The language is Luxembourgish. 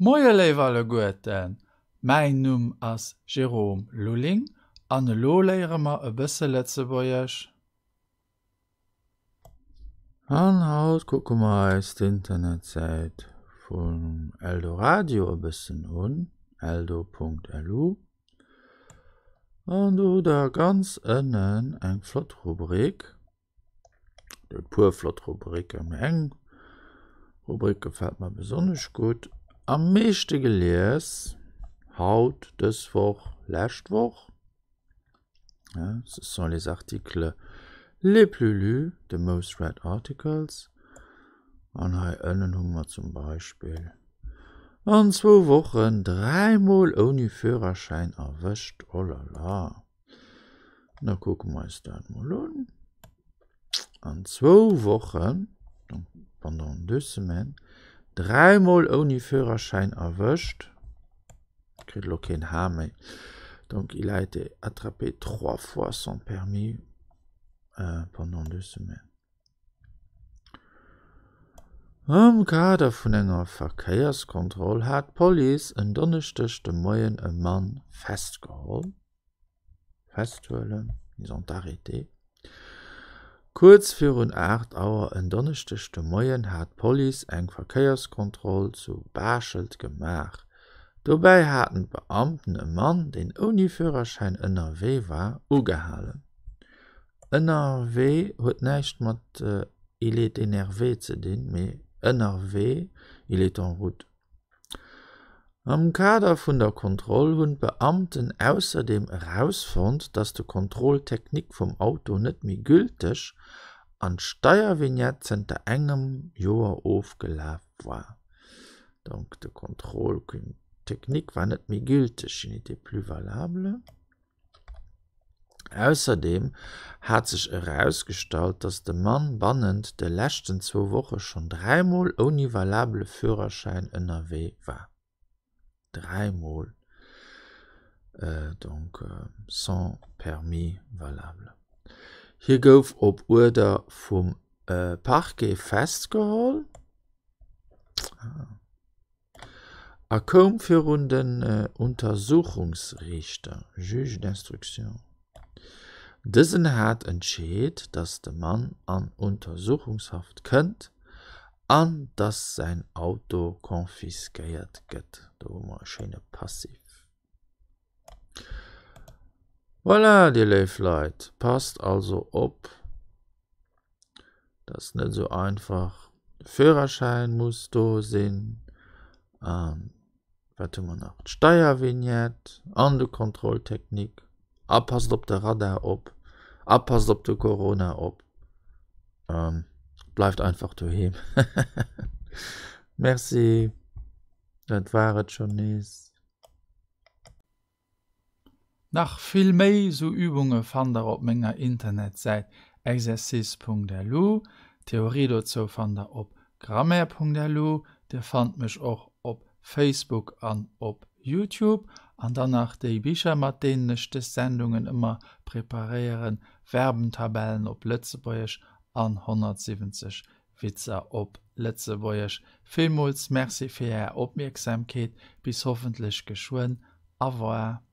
Moie leiwale Goeten, mein Numm ass Jerome Lulling, an lo leiremer e bësse Letzebäierch. An haut gucke ma eis d'Internetseite vun Eldoradio e bëssen hunn, eldo.lu. An du da ganz ënnen eng Flottrubrik. De puer Flottrubrik eng Rubrik gefällt mir besonders gut. Am meeste gelees haut dëswoch lächtwoch. Ja, ce sont les articles les plus lus, the most read articles. An hai ënnen hummer zum Beispiel. An 2 Wochen 3-mal ohne Führerschein erwischt. Oh la la. Na gucken wir uns das mal an. An 2 Wochen, donc pendant 2 Semaines, 3-mal ohne Führerschein erwischt. Ich krieg noch kein Haar mehr. Donc il a été attrapé 3 fois son permis pendant 2 Semaines. Am Kader vun enger Verkeierskontroll hat Police en donnerstagchte Moien e Mann festgeholt. Festhuelen, ils ont arrêté. Kurz für 8 Auer en donnerstagchte Moien hat Police eng Verkeierskontroll zu Barschelt gemach. Dobei hatten Beamten e Mann, den ohne Führerschein NRW war, ugehalen. NRW huet nächt mat il est énervé ze din, mais NRW, il est en route. Am Kader vun der Kontroll hunn Beamten außerdem herausfand, dass de Kontrolltechnik vom Auto net mi gültig an Steuervignette zenter engem Joer aufgelaf war. Donc de Kontrolltechnik war net mi gültig, il n'était plus valable. Außerdem hat sich herausgestellt, dass der Mann bannend de letzten 2 Wochen schon 3-mal ohne valable Führerschein NRW war. 3-mal. Donc sans permis valable. Hier gouf op Urder vom Parquet festgeholt. Kom für den Untersuchungsrichter, Juge d'instruction. Diesen hat entschieden, dass der Mann an Untersuchungshaft könnt, an dass sein Auto konfiskiert wird. Da haben wir schöne Passiv. Voilà, die Leute, passt also op. Das ist nicht so einfach. Der Führerschein muss da sein. Was tun wir noch? Steuervignette, an der Kontrolltechnik. Appasst op der Radar op. Appasst op der Corona op. Bleibt einfach daheim. Merci. Das war es schon nicht. Nach viel méi so Übungen fand er op ménger Internetseite exercice.lu, Theorie dazu fand er op grammaire.lu, der fand mich auch op Facebook an op YouTube, an danach die Bücher mit denen ich die Sendungen immer präparieren, Verbentabellen op Letzebäuerch an 170 Witzer op Letzebäuerch. Vielmals merci für Ihre Aufmerksamkeit, bis hoffentlich geschwind. Au revoir.